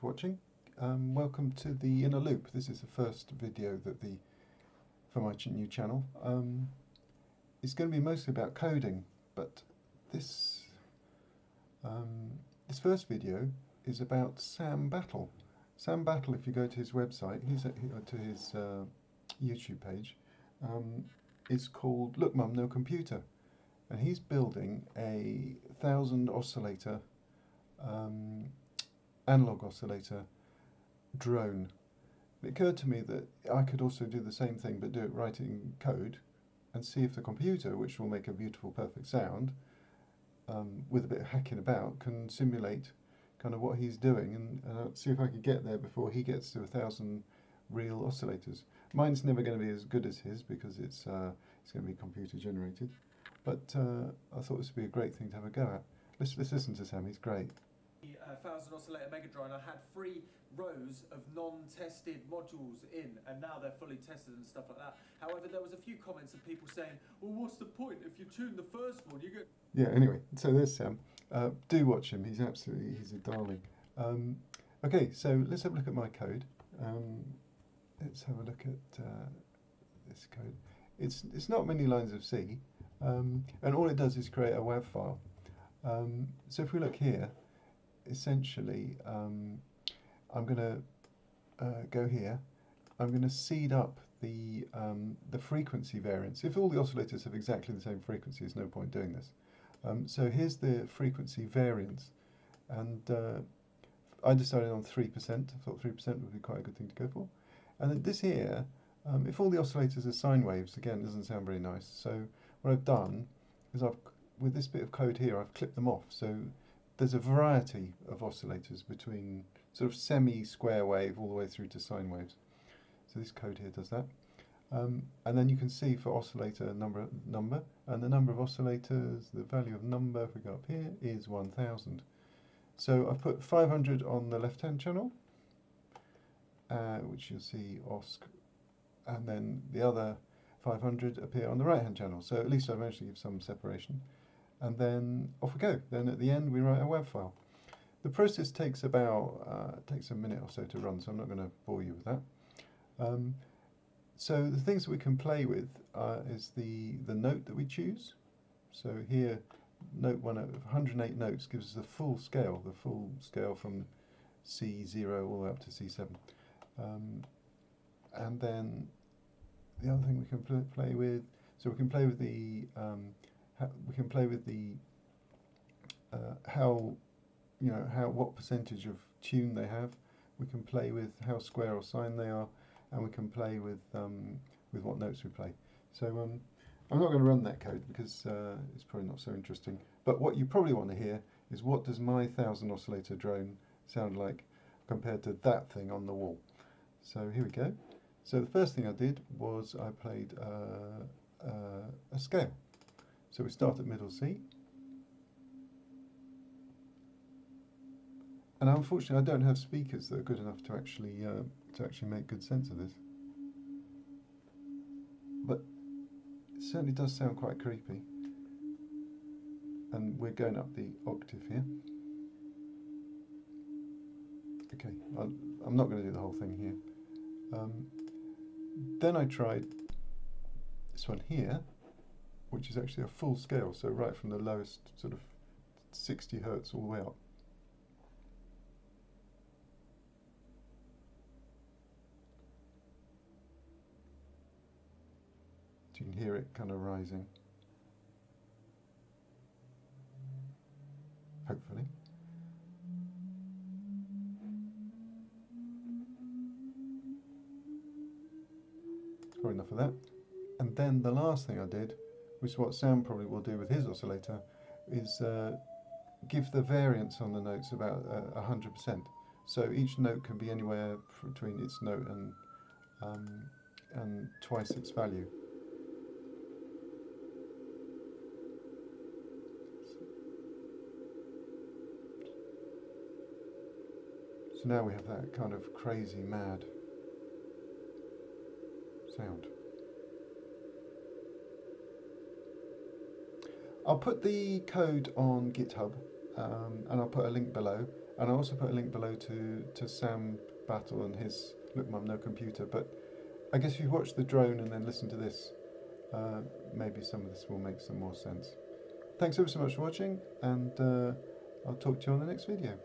for watching. Welcome to the Inner Loop. This is the first video that for my new channel. It's going to be mostly about coding, but this first video is about Sam Battle. Sam Battle, if you go to his website, to his YouTube page, is called Look Mum, No Computer, and he's building a 1000 oscillator analog oscillator drone. It occurred to me that I could also do the same thing but do it right in code and see if the computer, which will make a beautiful perfect sound with a bit of hacking about, can simulate kind of what he's doing, and see if I could get there before he gets to 1000 real oscillators. Mine's never going to be as good as his because it's going to be computer generated, but I thought this would be a great thing to have a go at. Let's listen to Sam, he's great. 1000 oscillator mega drone, I had 3 rows of non-tested modules in, and now they're fully tested and stuff like that. However, there was a few comments of people saying, well, what's the point? If you tune the first one, you get... Yeah, anyway, so there's Sam. Do watch him, he's a darling. Okay, so let's have a look at my code. Let's have a look at this code. It's not many lines of C, and all it does is create a WAV file. So if we look here, essentially, I'm going to go here. I'm going to seed up the frequency variance. If all the oscillators have exactly the same frequency, there's no point doing this. So here's the frequency variance, and I decided on 3%. I thought 3% would be quite a good thing to go for. And then this here, if all the oscillators are sine waves, again, it doesn't sound very nice. So what I've done is with this bit of code here, I've clipped them off. So there's a variety of oscillators between sort of semi-square wave all the way through to sine waves. So this code here does that. And then you can see for oscillator number, and the number of oscillators, the value of number, if we go up here, is 1000. So I've put 500 on the left-hand channel, which you'll see OSC, and then the other 500 appear on the right-hand channel. So at least I managed to give some separation. And then off we go. Then at the end we write a WAV file. The process takes about takes a minute or so to run, so I'm not going to bore you with that. So the things that we can play with is the note that we choose. So here, note 1 of 108 notes gives us the full scale from C0 all the way up to C7. And then the other thing we can play with, so we can play with the what percentage of tune they have. We can play with how square or sine they are, and we can play with what notes we play. So I'm not going to run that code because it's probably not so interesting. But what you probably want to hear is what does my 1000 oscillator drone sound like compared to that thing on the wall. So here we go. So the first thing I did was I played a scale. So we start at middle C, and unfortunately I don't have speakers that are good enough to actually make good sense of this. But it certainly does sound quite creepy. And we're going up the octave here. Okay, I'm not going to do the whole thing here. Then I tried this one here, which is actually a full scale, so right from the lowest sort of 60 Hertz all the way up. So you can hear it kind of rising, hopefully. Got enough of that. And then the last thing I did, which is what Sam probably will do with his oscillator, is give the variance on the notes about 100%. So each note can be anywhere between its note and twice its value. So now we have that kind of crazy, mad sound. I'll put the code on GitHub, and I'll put a link below, And I'll also put a link below to Sam Battle and his Look Mum No Computer. But I guess if you watch the drone and then listen to this, maybe some of this will make some more sense. Thanks ever so much for watching, and I'll talk to you on the next video.